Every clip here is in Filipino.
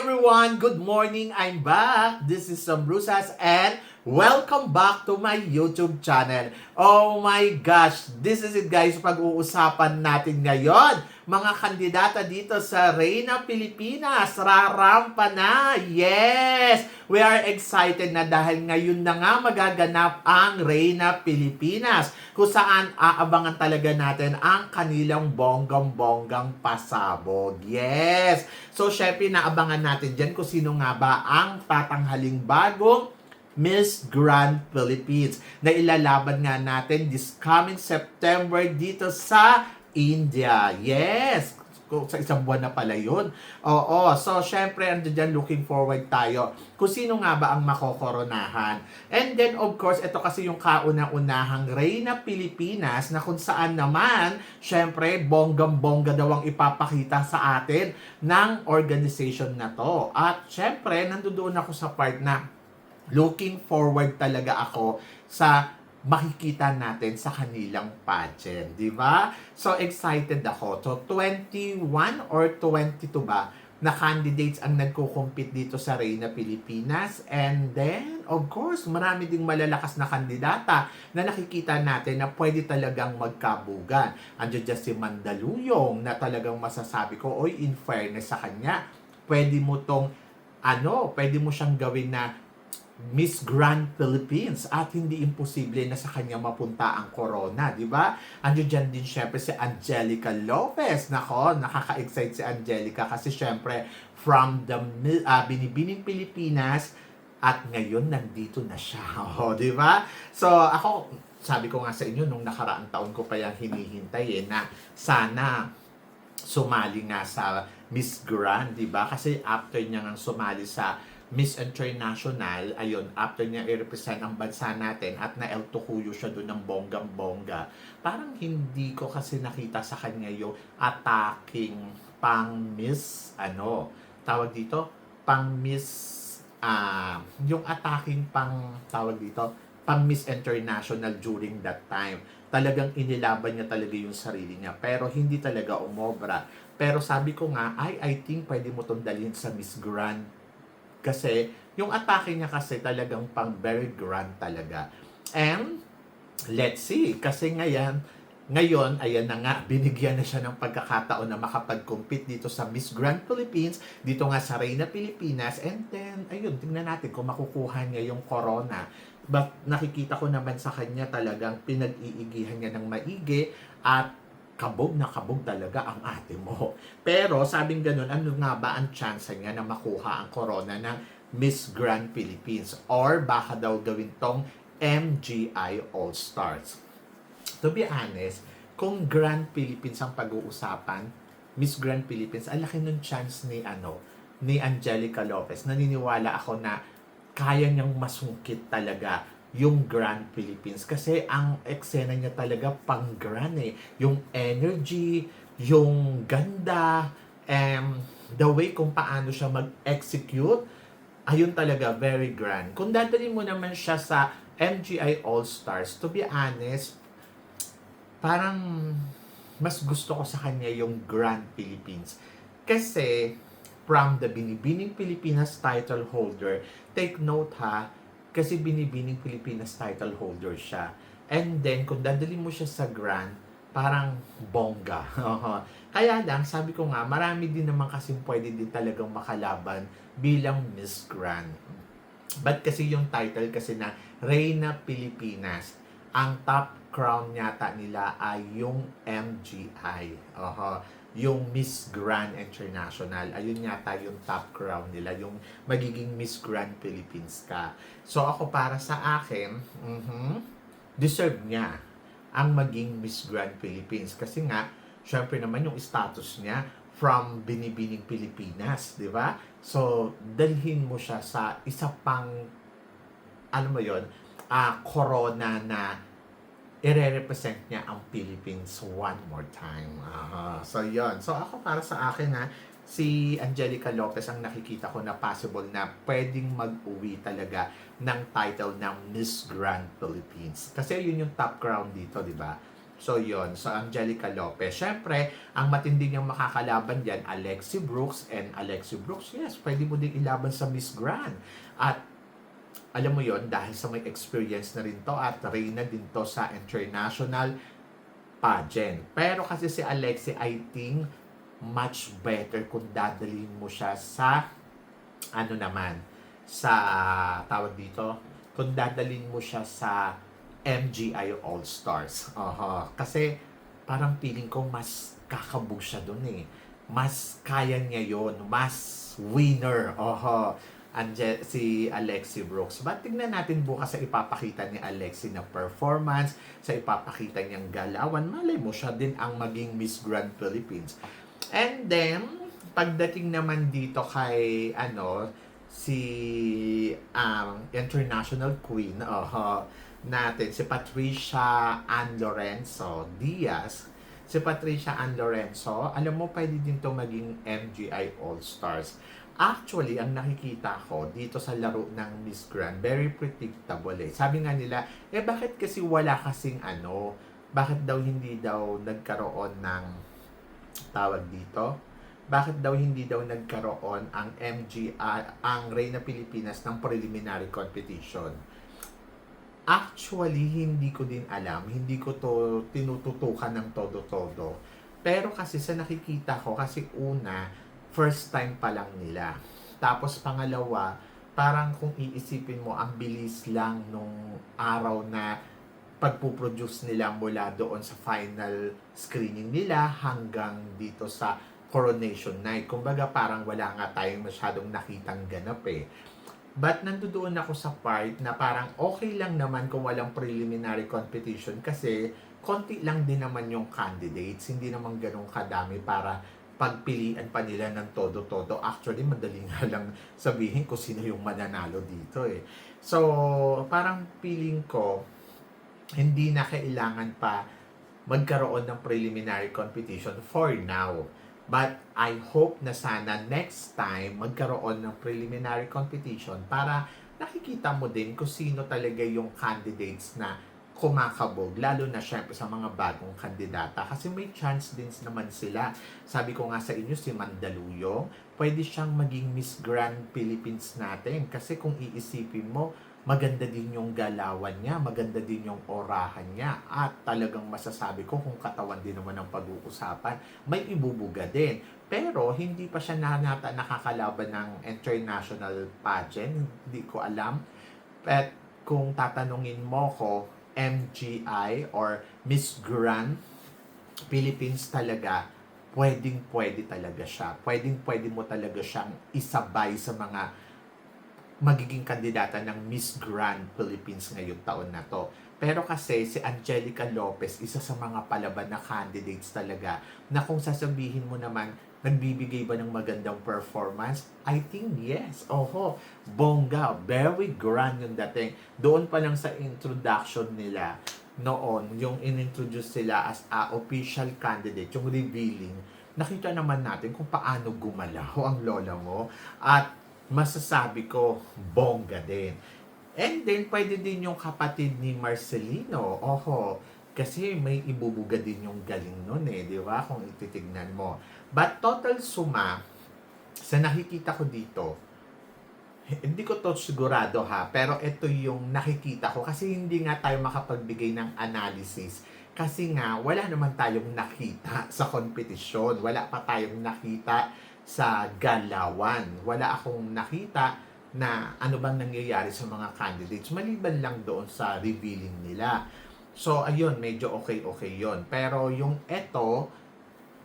everyone! Good morning! I'm back! This is Sam Brusas and welcome back to my YouTube channel. Oh my gosh! This is it guys, pag-uusapan natin ngayon. Mga kandidata dito sa Reyna Pilipinas, rarampa na! Yes! We are excited na dahil ngayon na nga magaganap ang Reyna Pilipinas kung saan aabangan talaga natin ang kanilang bonggang-bonggang pasabog. Yes! So, syempre, naabangan natin dyan kung sino nga ba ang tatanghaling bagong Miss Grand Philippines na ilalaban nga natin this coming September dito sa India. Yes! Sa isang buwan na pala yun. Oo. So, syempre, ando dyan, looking forward tayo kung sino nga ba ang makokoronahan. And then, of course, ito kasi yung kauna-unahang Reyna Pilipinas na kung saan naman, syempre, bonggang-bongga daw ang ipapakita sa atin ng organization na to. At syempre, nandoon ako sa part na looking forward talaga ako sa makikita natin sa kanilang pageant, di ba? So, excited ako. So, 21 or 22 ba na candidates ang nagko-compete dito sa Reyna Pilipinas. And then, of course, marami ding malalakas na kandidata na nakikita natin na pwede talagang magkabugan. Andiyan dyan si Mandaluyong na talagang masasabi ko, oy, in fairness sa kanya, pwede mo siyang gawin na Miss Grand Philippines at hindi imposible na sa kanya mapunta ang corona, di ba? Andiyan dyan din syempre si Angelica Lopez. Nako, nakaka-excite si Angelica kasi syempre from the Binibining Pilipinas at ngayon nandito na siya. Oh, di ba? So, ako, sabi ko nga sa inyo nung nakaraang taon ko pa yung hinihintay na sana sumali nga sa Miss Grand, di ba? Kasi after niya nga sumali sa Miss International, ayun, after niya i-represent ang bansa natin at na-El Tocuyo siya doon ng bonggang-bongga, parang hindi ko kasi nakita sa kanya yung attacking pang Miss, tawag dito, pang Miss, yung attacking pang Miss International during that time. Talagang inilaban niya talaga yung sarili niya, pero hindi talaga umobra. Pero sabi ko nga, I think pwede mo itong dalhin sa Miss Grand. Kasi, yung atake niya kasi talagang pang very grand talaga. And, let's see. Kasi ngayon, ayan na nga, binigyan na siya ng pagkakataon na makapag-compete dito sa Miss Grand Philippines, dito nga sa Reyna Pilipinas. And then, ayun, tingnan natin kung makukuha niya yung corona. But nakikita ko naman sa kanya talagang pinag-iigihan niya ng maigi at kabog na kabog talaga ang ate mo. Pero sabing ganun, ano nga ba ang chance niya na makuha ang corona ng Miss Grand Philippines? Or baka daw gawin tong MGI All-Stars. To be honest, kung Grand Philippines ang pag-uusapan, Miss Grand Philippines, ang laki ng chance ni Angelica Lopez. Naniniwala ako na kaya niyang masungkit talaga yung Grand Philippines kasi ang eksena niya talaga pang grand yung energy, yung ganda, the way kung paano siya mag-execute, ayun talaga, very grand. Kung dadalhin mo naman siya sa MGI All-Stars, to be honest, parang mas gusto ko sa kanya yung Grand Philippines. Kasi, from the Binibining Pilipinas title holder, take note ha, kasi Binibining Pilipinas title holder siya. And then, kung dadalhin mo siya sa Grand, parang bongga. Kaya lang, sabi ko nga, marami din naman kasi pwede din talagang makalaban bilang Miss Grand. But kasi yung title kasi na Reyna Pilipinas, ang top crown yata nila ay yung MGI. Yung Miss Grand International. Ayun yata yung top crown nila. Yung magiging Miss Grand Philippines ka. So ako para sa akin, deserve niya ang maging Miss Grand Philippines. Kasi nga, syempre naman yung status niya from Binibining Pilipinas, di ba? So, dalhin mo siya sa isa pang, corona na i-represent niya ang Philippines one more time. So, yun. So, ako para sa akin si Angelica Lopez ang nakikita ko na possible na pwedeng mag-uwi talaga ng title ng Miss Grand Philippines. Kasi yun yung top crown dito, di ba? So, yon. So, Angelica Lopez. Siyempre, ang matindi niyang makakalaban dyan, Alexi Brooks. And Alexi Brooks, yes, pwede mo din ilaban sa Miss Grand. At alam mo yon dahil sa may experience na rin to at reyna din to sa international pageant. Pero kasi si Alexi, I think, much better kung dadalhin mo siya sa, ano naman, sa, tawag dito, kung dadalhin mo siya sa MGI All-Stars. Kasi, parang feeling ko mas kakabog siya dun eh. Mas kaya niya yon, mas winner. Si Alexi Brooks. But tignan natin bukas sa ipapakita ni Alexi na performance, sa ipapakita niyang galawan. Malay mo siya din ang maging Miss Grand Philippines. And then, pagdating naman dito kay, si international queen, natin, si Patricia Ann Lorenzo Diaz. Si Patricia Ann Lorenzo, alam mo, pwede din to maging MGI All-Stars. Actually, ang nakikita ko dito sa laro ng Miss Grand, very predictable eh. Sabi nga nila, bakit kasi wala kasing bakit daw hindi daw nagkaroon ng, tawag dito, bakit daw hindi daw nagkaroon ang MGI, ang Reyna Pilipinas ng preliminary competition? Actually, hindi ko din alam. Hindi ko to tinututukan ng todo-todo. Pero kasi sa nakikita ko, kasi una, first time pa lang nila. Tapos pangalawa, parang kung iisipin mo, ang bilis lang nung araw na pagpuproduce nila mula doon sa final screening nila hanggang dito sa coronation night. Kumbaga parang wala nga tayong masyadong nakitang ganap eh. But nandoon ako sa part na parang okay lang naman kung walang preliminary competition kasi konti lang din naman yung candidates. Hindi naman ganun kadami para pagpilian pa nila ng todo-todo. Actually, madali nga lang sabihin kung sino yung mananalo dito eh. So, parang feeling ko, hindi na kailangan pa magkaroon ng preliminary competition for now. But I hope na sana next time magkaroon ng preliminary competition para nakikita mo din kung sino talaga yung candidates na kumakabog, lalo na syempre sa mga bagong kandidata kasi may chance din naman sila. Sabi ko nga sa inyo, si Mandaluyong, pwede siyang maging Miss Grand Philippines natin kasi kung iisipin mo, maganda din yung galawan niya, maganda din yung orahan niya at talagang masasabi ko kung katawan din naman ang pag-uusapan, may ibubuga din. Pero hindi pa siya nakakalaban ng international pageant, hindi ko alam. At kung tatanungin mo ko, MGI or Miss Grand Philippines talaga, pwede talaga siya. Pwede mo talaga siyang isabay sa mga magiging kandidata ng Miss Grand Philippines ngayong taon na to. Pero kasi si Angelica Lopez, isa sa mga palaban na candidates talaga, na kung sasabihin mo naman, nagbibigay ba ng magandang performance? I think yes. Bongga. Very grand yung dating. Doon pa lang sa introduction nila, noon, yung inintroduce sila as a official candidate, yung revealing, nakita naman natin kung paano gumalaw ang lola mo. At masasabi ko, bongga din. And then, pwede din yung kapatid ni Marcelino. Kasi may ibubuga din yung galing nun eh, di ba? Kung ititignan mo. But total suma, sa nakikita ko dito, hindi ko to sigurado ha, pero ito yung nakikita ko kasi hindi nga tayo makapagbigay ng analysis. Kasi nga, wala naman tayong nakita sa kompetisyon. Wala pa tayong nakita sa galawan. Wala akong nakita na ano bang nangyayari sa mga candidates. Maliban lang doon sa revealing nila. So, ayun, medyo okay yon. Pero yung eto,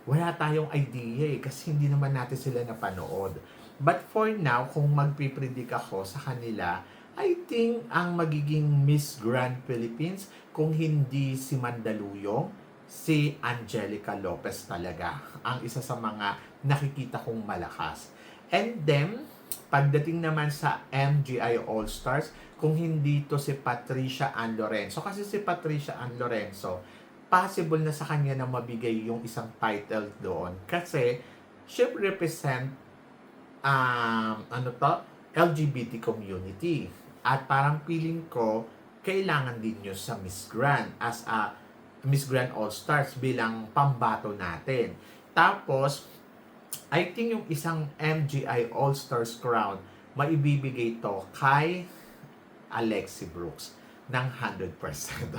wala tayong idea eh, kasi hindi naman natin sila napanood. But for now, kung magpipredict ako sa kanila, I think ang magiging Miss Grand Philippines, kung hindi si Mandaluyong, si Angelica Lopez talaga ang isa sa mga nakikita kong malakas. And then, pagdating naman sa MGI All-Stars, kung hindi to si Patricia Ann Lorenzo, kasi si Patricia Ann Lorenzo, possible na sa kanya na mabigay yung isang title doon kasi she represent LGBT community at parang feeling ko kailangan din nyo sa Miss Grand as a Miss Grand All-Stars bilang pambato natin. Tapos, I think yung isang MGI All-Stars crown, maibibigay to kay Alexi Brooks ng 100%.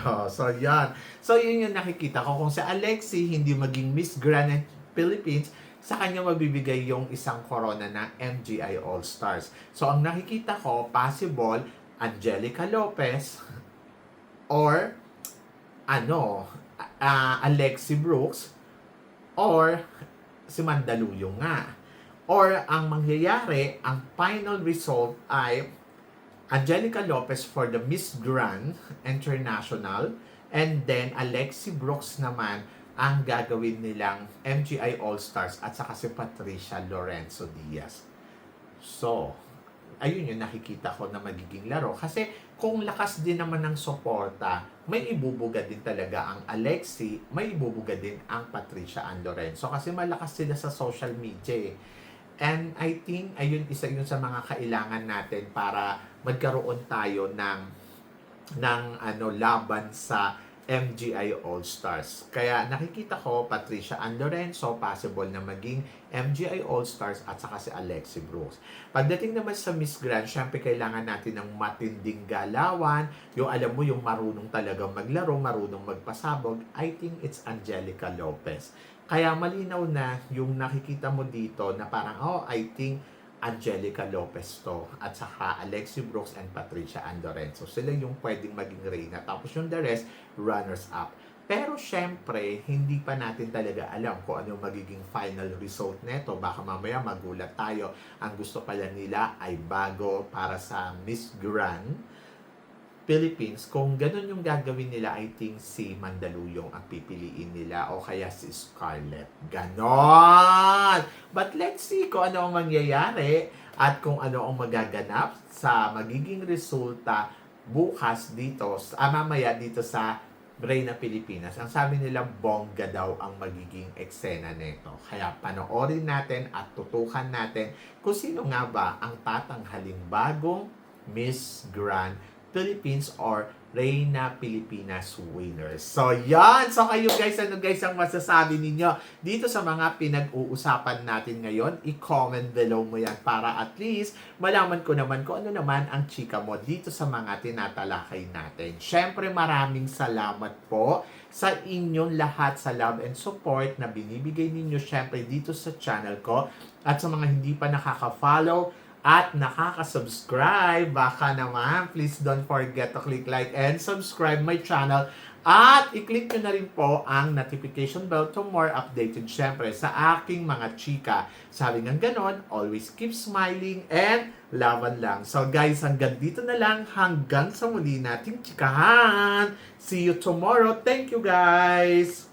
Oh, so, yan. So, yun yung nakikita ko. Kung si Alexi hindi maging Miss Grand Philippines, sa kanya mabibigay yung isang corona ng MGI All-Stars. So, ang nakikita ko, possible, Angelica Lopez or Alexi Brooks or si Mandaluyong nga. Or ang mangyayari, ang final result ay Angelica Lopez for the Miss Grand International and then Alexi Brooks naman ang gagawin nilang MGI All-Stars at saka si Patricia Lorenzo Diaz. So, ayun yung nakikita ko na magiging laro. Kasi kung lakas din naman ng suporta, may ibubuga din talaga ang Alexi, may ibubuga din ang Patricia and Lorenzo. Kasi malakas sila sa social media eh. And I think, ayun, isa yun sa mga kailangan natin para magkaroon tayo ng laban sa MGI All-Stars. Kaya nakikita ko, Patricia and Lorenzo, possible na maging MGI All-Stars at saka si Alexi Brooks. Pagdating naman sa Miss Grand, syempre kailangan natin ng matinding galawan. Yung alam mo, yung marunong talagang maglaro, marunong magpasabog. I think it's Angelica Lopez. Kaya malinaw na yung nakikita mo dito na parang, I think Angelica Lopez to at saka Alexi Brooks and Patricia and Lorenzo. Sila yung pwedeng maging reyna. Tapos yung the rest, runners-up. Pero syempre, hindi pa natin talaga alam kung ano yung magiging final result neto. Baka mamaya magulat tayo. Ang gusto pala nila ay bago para sa Miss Grand Philippines. Kung ganun yung gagawin nila, I think si Mandaluyong ang pipiliin nila o kaya si Scarlett. Ganon! But let's see kung ano ang mangyayari at kung ano ang magaganap sa magiging resulta bukas dito, mamaya dito sa Reyna Pilipinas. Ang sabi nila, bongga daw ang magiging eksena nito. Kaya panoorin natin at tutukan natin kung sino nga ba ang tatanghaling bagong Miss Grand Philippines or Reyna Pilipinas winners. So, yan! So, kayo guys, ano guys ang masasabi ninyo dito sa mga pinag-uusapan natin ngayon? I-comment below mo yan para at least malaman ko naman kung ano naman ang chika mo dito sa mga tinatalakay natin. Syempre, maraming salamat po sa inyong lahat sa love and support na binibigay ninyo syempre dito sa channel ko. At sa mga hindi pa nakaka-follow at nakaka-subscribe, baka naman, please don't forget to click like and subscribe my channel. At i-click nyo na rin po ang notification bell to more updated syempre sa aking mga chika. Sabi ng ganon, always keep smiling and laban lang. So guys, hanggang dito na lang. Hanggang sa muli nating chikahan. See you tomorrow. Thank you guys!